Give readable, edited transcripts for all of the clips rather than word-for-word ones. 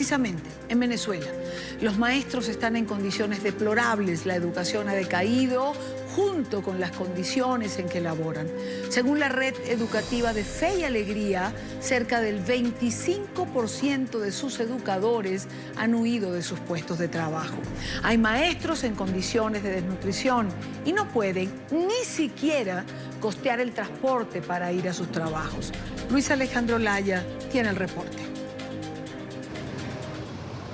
Precisamente, en Venezuela, los maestros están en condiciones deplorables, la educación ha decaído junto con las condiciones en que laboran. Según la red educativa de Fe y Alegría, cerca del 25% de sus educadores han huido de sus puestos de trabajo. Hay maestros en condiciones de desnutrición y no pueden ni siquiera costear el transporte para ir a sus trabajos. Luis Alejandro Laya tiene el reporte.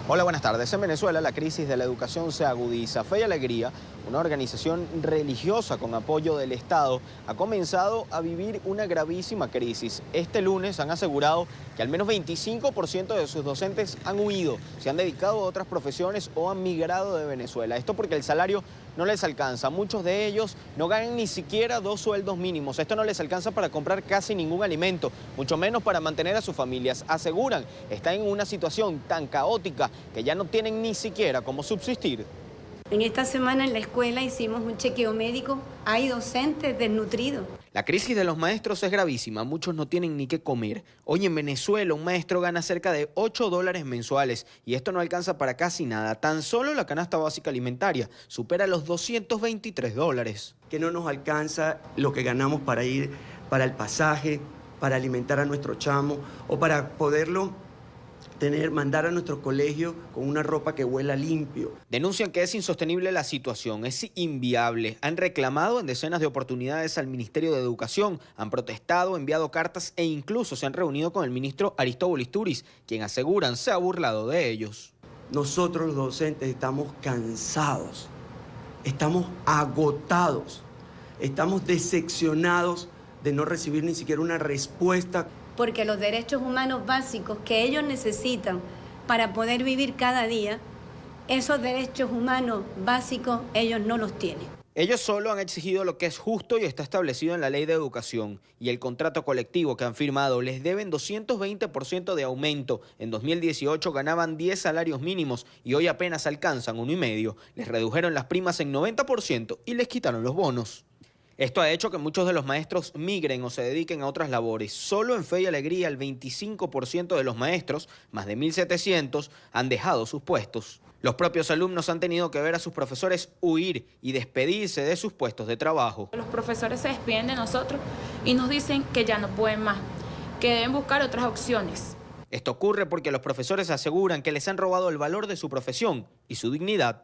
Hola, buenas tardes. En Venezuela la crisis de la educación se agudiza. Fe y Alegría, una organización religiosa con apoyo del Estado, ha comenzado a vivir una gravísima crisis. Este lunes han asegurado que al menos 25% de sus docentes han huido, se han dedicado a otras profesiones o han migrado de Venezuela. Esto porque el salario no les alcanza. Muchos de ellos no ganan ni siquiera 2 sueldos mínimos. Esto no les alcanza para comprar casi ningún alimento, mucho menos para mantener a sus familias. Aseguran, están en una situación tan caótica que ya no tienen ni siquiera cómo subsistir. En esta semana en la escuela hicimos un chequeo médico. Hay docentes desnutridos. La crisis de los maestros es gravísima. Muchos no tienen ni qué comer. Hoy en Venezuela un maestro gana cerca de $8 mensuales y esto no alcanza para casi nada. Tan solo la canasta básica alimentaria supera los $223. Que no nos alcanza lo que ganamos para ir, para el pasaje, para alimentar a nuestro chamo o para poderlo mandar a nuestro colegio con una ropa que huela limpio. Denuncian que es insostenible la situación, es inviable. Han reclamado en decenas de oportunidades al Ministerio de Educación, han protestado, enviado cartas e incluso se han reunido con el ministro Aristóbulo Isturiz, quien aseguran se ha burlado de ellos. Nosotros los docentes estamos cansados, estamos agotados, estamos decepcionados de no recibir ni siquiera una respuesta. Porque los derechos humanos básicos que ellos necesitan para poder vivir cada día, esos derechos humanos básicos ellos no los tienen. Ellos solo han exigido lo que es justo y está establecido en la ley de educación. Y el contrato colectivo que han firmado les deben 220% de aumento. En 2018 ganaban 10 salarios mínimos y hoy apenas alcanzan 1,5. Les redujeron las primas en 90% y les quitaron los bonos. Esto ha hecho que muchos de los maestros migren o se dediquen a otras labores. Solo en Fe y Alegría el 25% de los maestros, más de 1.700, han dejado sus puestos. Los propios alumnos han tenido que ver a sus profesores huir y despedirse de sus puestos de trabajo. Los profesores se despiden de nosotros y nos dicen que ya no pueden más, que deben buscar otras opciones. Esto ocurre porque los profesores aseguran que les han robado el valor de su profesión y su dignidad.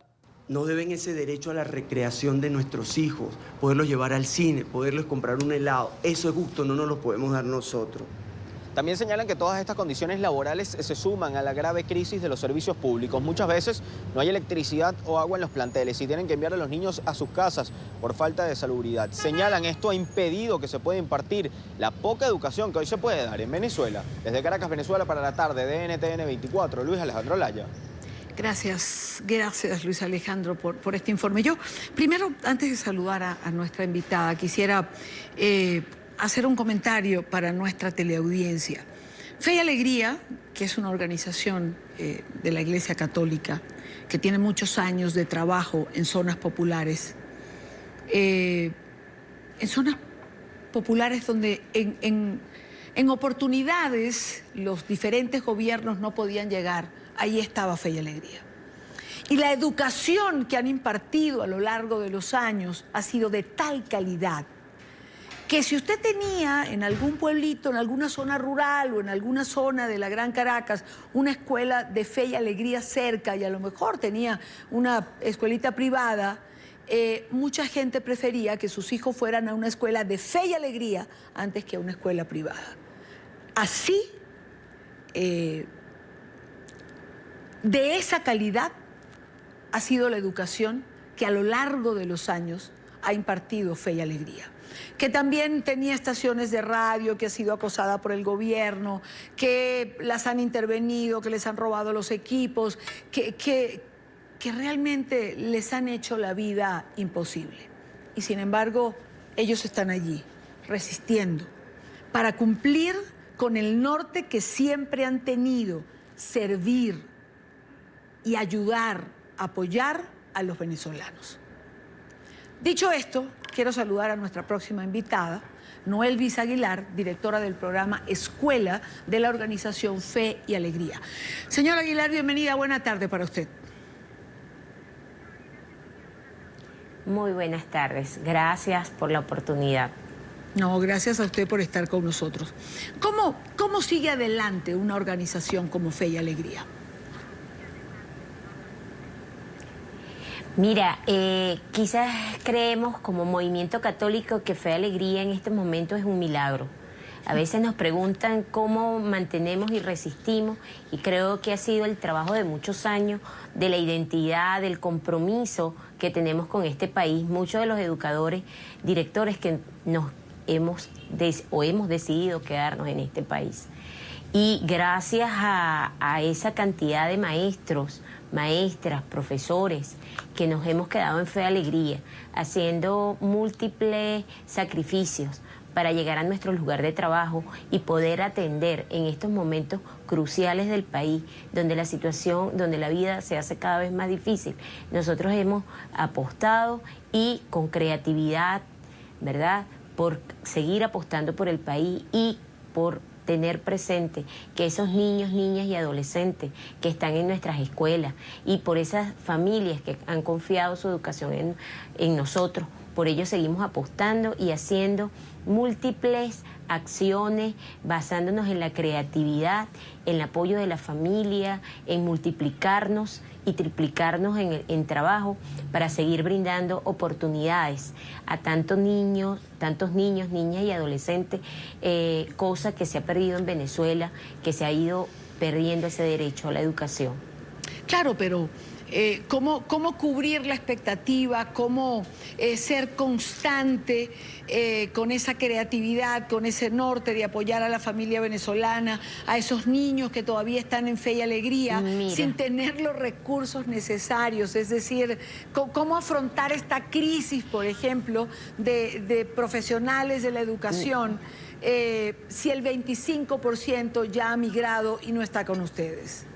No deben ese derecho a la recreación de nuestros hijos, poderlos llevar al cine, poderles comprar un helado. Eso es justo, no nos lo podemos dar nosotros. También señalan que todas estas condiciones laborales se suman a la grave crisis de los servicios públicos. Muchas veces no hay electricidad o agua en los planteles y tienen que enviar a los niños a sus casas por falta de salubridad. Señalan esto ha impedido que se pueda impartir la poca educación que hoy se puede dar en Venezuela. Desde Caracas, Venezuela, para la tarde de NTN 24, Luis Alejandro Laya. Gracias Luis Alejandro por este informe. Yo, primero, antes de saludar a nuestra invitada, quisiera hacer un comentario para nuestra teleaudiencia. Fe y Alegría, que es una organización de la Iglesia Católica, que tiene muchos años de trabajo en zonas populares, donde en oportunidades los diferentes gobiernos no podían llegar. Ahí estaba Fe y Alegría. Y la educación que han impartido a lo largo de los años ha sido de tal calidad que si usted tenía en algún pueblito, en alguna zona rural o en alguna zona de la Gran Caracas, una escuela de Fe y Alegría cerca y a lo mejor tenía una escuelita privada, mucha gente prefería que sus hijos fueran a una escuela de Fe y Alegría antes que a una escuela privada. Así, de esa calidad ha sido la educación que a lo largo de los años ha impartido Fe y Alegría, que también tenía estaciones de radio, que ha sido acosada por el gobierno, que las han intervenido, que les han robado los equipos, que realmente les han hecho la vida imposible. Y sin embargo, ellos están allí, resistiendo, para cumplir con el norte que siempre han tenido, servir y ayudar, apoyar a los venezolanos. Dicho esto, quiero saludar a nuestra próxima invitada, Noelvis Aguilar, directora del programa Escuela de la organización Fe y Alegría. Señora Aguilar, bienvenida, buena tarde para usted. Muy buenas tardes, gracias por la oportunidad. No, gracias a usted por estar con nosotros. ¿Cómo sigue adelante una organización como Fe y Alegría? Mira, quizás creemos como movimiento católico que Fe y Alegría en este momento es un milagro. A veces nos preguntan cómo mantenemos y resistimos, y creo que ha sido el trabajo de muchos años, de la identidad, del compromiso que tenemos con este país. Muchos de los educadores, directores que hemos decidido quedarnos en este país. Y gracias a esa cantidad de maestros, maestras, profesores, que nos hemos quedado en Fe y Alegría, haciendo múltiples sacrificios para llegar a nuestro lugar de trabajo y poder atender en estos momentos cruciales del país, donde la situación, donde la vida se hace cada vez más difícil. Nosotros hemos apostado y con creatividad, ¿verdad?, por seguir apostando por el país y por tener presente que esos niños, niñas y adolescentes que están en nuestras escuelas y por esas familias que han confiado su educación en nosotros, por ello seguimos apostando y haciendo múltiples acciones basándonos en la creatividad, en el apoyo de la familia, en multiplicarnos y triplicarnos en trabajo para seguir brindando oportunidades a tantos niños, niñas y adolescentes, cosa que se ha perdido en Venezuela, que se ha ido perdiendo ese derecho a la educación. Claro, pero ¿cómo cubrir la expectativa? ¿Cómo ser constante con esa creatividad, con ese norte de apoyar a la familia venezolana, a esos niños que todavía están en Fe y Alegría, sin tener los recursos necesarios? Es decir, ¿cómo afrontar esta crisis, por ejemplo, de profesionales de la educación, si el 25% ya ha migrado y no está con ustedes?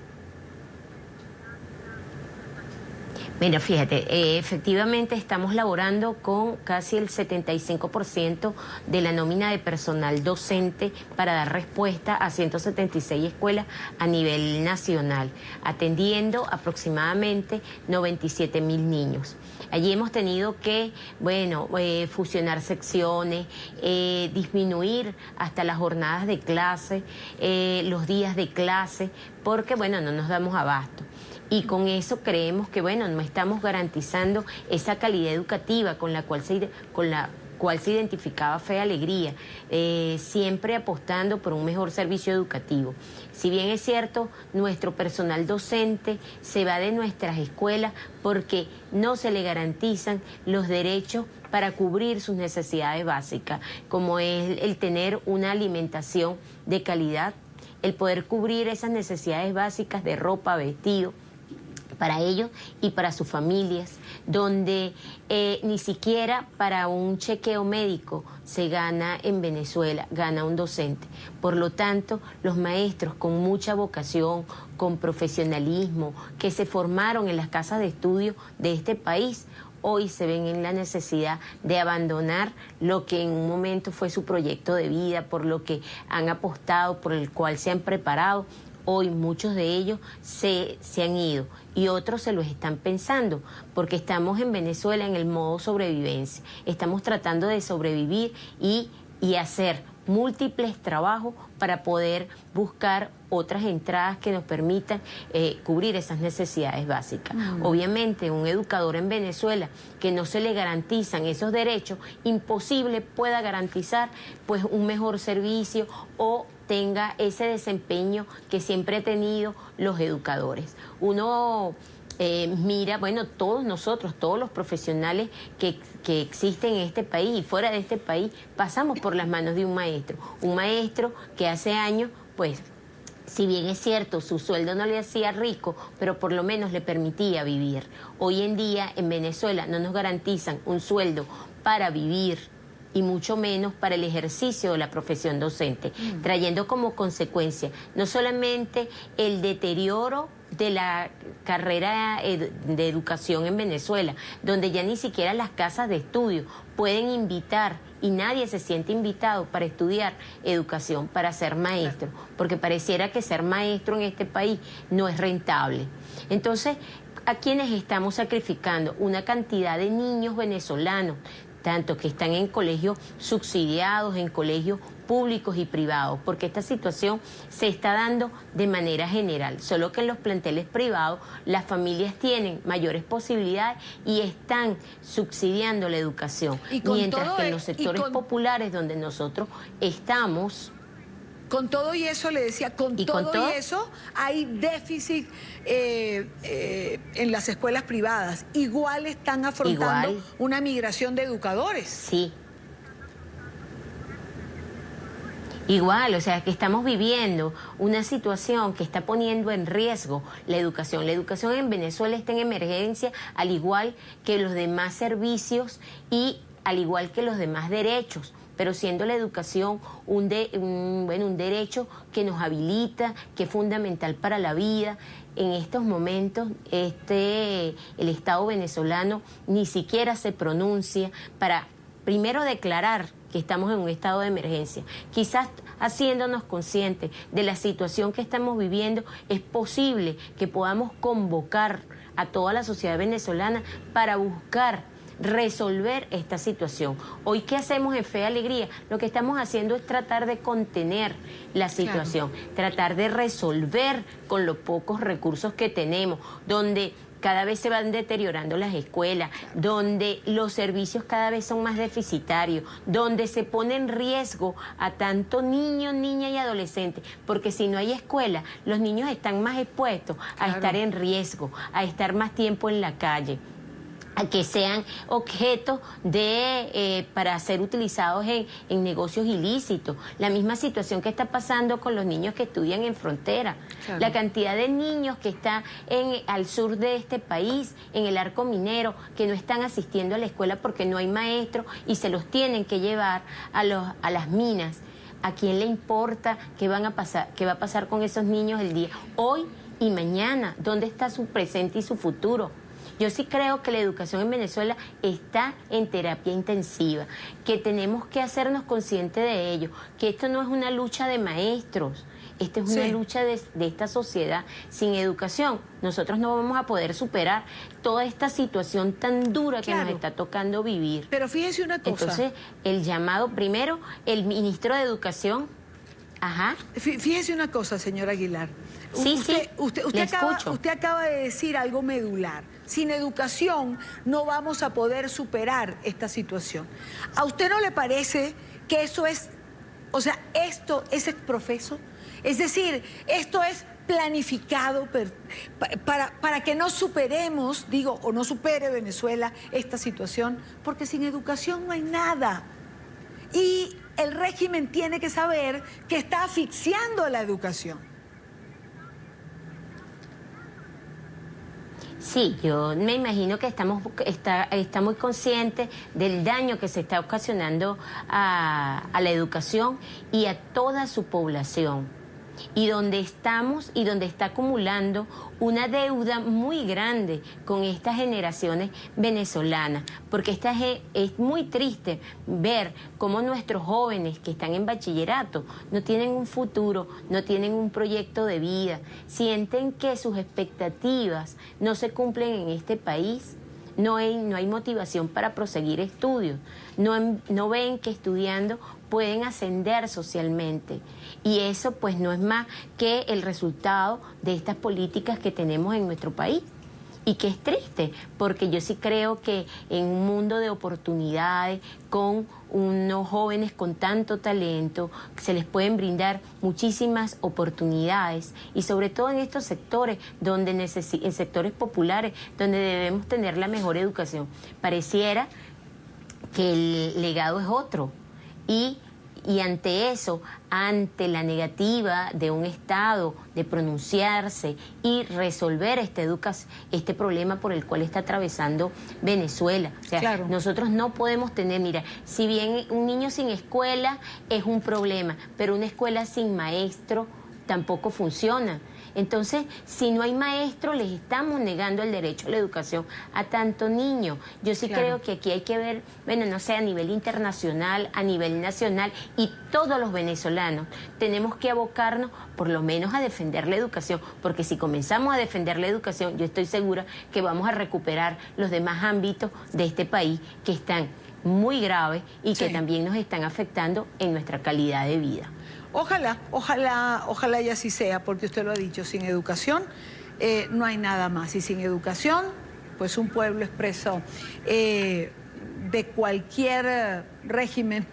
Mira, fíjate, efectivamente estamos laborando con casi el 75% de la nómina de personal docente para dar respuesta a 176 escuelas a nivel nacional, atendiendo aproximadamente 97.000 niños. Allí hemos tenido que, fusionar secciones, disminuir hasta las jornadas de clase, los días de clase, porque, no nos damos abasto. Y con eso creemos que, no estamos garantizando esa calidad educativa con la cual se identificaba Fe y Alegría, siempre apostando por un mejor servicio educativo. Si bien es cierto, nuestro personal docente se va de nuestras escuelas porque no se le garantizan los derechos para cubrir sus necesidades básicas, como es el tener una alimentación de calidad, el poder cubrir esas necesidades básicas de ropa, vestido, para ellos y para sus familias, donde ni siquiera para un chequeo médico se gana en Venezuela, gana un docente. Por lo tanto, los maestros con mucha vocación, con profesionalismo, que se formaron en las casas de estudio de este país, hoy se ven en la necesidad de abandonar lo que en un momento fue su proyecto de vida, por lo que han apostado, por el cual se han preparado. Hoy muchos de ellos se han ido y otros se los están pensando, porque estamos en Venezuela en el modo sobrevivencia. Estamos tratando de sobrevivir y hacer múltiples trabajos para poder buscar otras entradas que nos permitan cubrir esas necesidades básicas. Obviamente, un educador en Venezuela que no se le garantizan esos derechos, imposible pueda garantizar pues un mejor servicio o tenga ese desempeño que siempre han tenido los educadores. Uno mira, todos nosotros, todos los profesionales que existen en este país y fuera de este país, pasamos por las manos de un maestro que hace años, pues, si bien es cierto, su sueldo no le hacía rico, pero por lo menos le permitía vivir. Hoy en día en Venezuela no nos garantizan un sueldo para vivir y mucho menos para el ejercicio de la profesión docente, trayendo como consecuencia no solamente el deterioro de la carrera de educación en Venezuela, donde ya ni siquiera las casas de estudio pueden invitar y nadie se siente invitado para estudiar educación, para ser maestro, porque pareciera que ser maestro en este país no es rentable. Entonces, ¿a quiénes estamos sacrificando? Una cantidad de niños venezolanos, tanto que están en colegios subsidiados, en colegios públicos y privados, porque esta situación se está dando de manera general, solo que en los planteles privados las familias tienen mayores posibilidades y están subsidiando la educación, mientras que en los sectores populares donde nosotros estamos... Con todo y eso, le decía, con todo y eso hay déficit en las escuelas privadas. Igual están afrontando una migración de educadores. Sí. Igual, o sea, que estamos viviendo una situación que está poniendo en riesgo la educación. La educación en Venezuela está en emergencia, al igual que los demás servicios y al igual que los demás derechos, pero siendo la educación un derecho que nos habilita, que es fundamental para la vida. En estos momentos el Estado venezolano ni siquiera se pronuncia para primero declarar que estamos en un estado de emergencia. Quizás haciéndonos conscientes de la situación que estamos viviendo, es posible que podamos convocar a toda la sociedad venezolana para buscar resolver esta situación. Hoy, ¿qué hacemos en Fe y Alegría? Lo que estamos haciendo es tratar de contener la situación, tratar de resolver con los pocos recursos que tenemos, donde cada vez se van deteriorando las escuelas, donde los servicios cada vez son más deficitarios, donde se pone en riesgo a tanto niño, niña y adolescente, porque si no hay escuela, los niños están más expuestos a estar en riesgo, a estar más tiempo en la calle, a que sean objetos para ser utilizados en negocios ilícitos. La misma situación que está pasando con los niños que estudian en frontera. Claro. La cantidad de niños que está al sur de este país, en el Arco Minero, que no están asistiendo a la escuela porque no hay maestros y se los tienen que llevar a las minas. ¿A quién le importa qué va a pasar con esos niños el día hoy y mañana? ¿Dónde está su presente y su futuro? Yo sí creo que la educación en Venezuela está en terapia intensiva, que tenemos que hacernos conscientes de ello, que esto no es una lucha de maestros, esta es una lucha de esta sociedad. Sin educación, nosotros no vamos a poder superar toda esta situación tan dura que nos está tocando vivir. Pero fíjese una cosa. Entonces, el llamado, primero, el ministro de Educación. Ajá. Fíjese una cosa, señora Aguilar. Usted acaba de decir algo medular. Sin educación no vamos a poder superar esta situación. ¿A usted no le parece que eso es, o sea, esto es exprofeso? Es decir, esto es planificado para que no superemos, digo, o no supere Venezuela esta situación, porque sin educación no hay nada. Y el régimen tiene que saber que está asfixiando a la educación. Sí, yo me imagino que está muy consciente del daño que se está ocasionando a la educación y a toda su población. Y donde estamos y donde está acumulando una deuda muy grande con estas generaciones venezolanas, porque es muy triste ver cómo nuestros jóvenes que están en bachillerato no tienen un futuro, no tienen un proyecto de vida, sienten que sus expectativas no se cumplen en este país. No hay motivación para proseguir estudios, no ven que estudiando pueden ascender socialmente, y eso pues no es más que el resultado de estas políticas que tenemos en nuestro país, y que es triste, porque yo sí creo que en un mundo de oportunidades, con unos jóvenes con tanto talento, se les pueden brindar muchísimas oportunidades, y sobre todo en estos sectores, en sectores populares, donde debemos tener la mejor educación. Pareciera que el legado es otro, y Y ante eso, ante la negativa de un Estado de pronunciarse y resolver este problema por el cual está atravesando Venezuela. O sea, claro, nosotros no podemos tener, mira, si bien un niño sin escuela es un problema, pero una escuela sin maestro tampoco funciona. Entonces, si no hay maestro, les estamos negando el derecho a la educación a tanto niño. Yo sí creo que aquí hay que ver, bueno, no sé, a nivel internacional, a nivel nacional, y todos los venezolanos tenemos que abocarnos por lo menos a defender la educación, porque si comenzamos a defender la educación, yo estoy segura que vamos a recuperar los demás ámbitos de este país que están muy graves y que también nos están afectando en nuestra calidad de vida. Ojalá, ojalá, ojalá y así sea, porque usted lo ha dicho, sin educación no hay nada más. Y sin educación, pues un pueblo es preso de cualquier régimen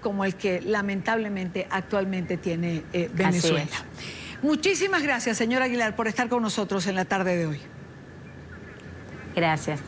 como el que lamentablemente actualmente tiene Venezuela. Muchísimas gracias, señora Aguilar, por estar con nosotros en la tarde de hoy. Gracias.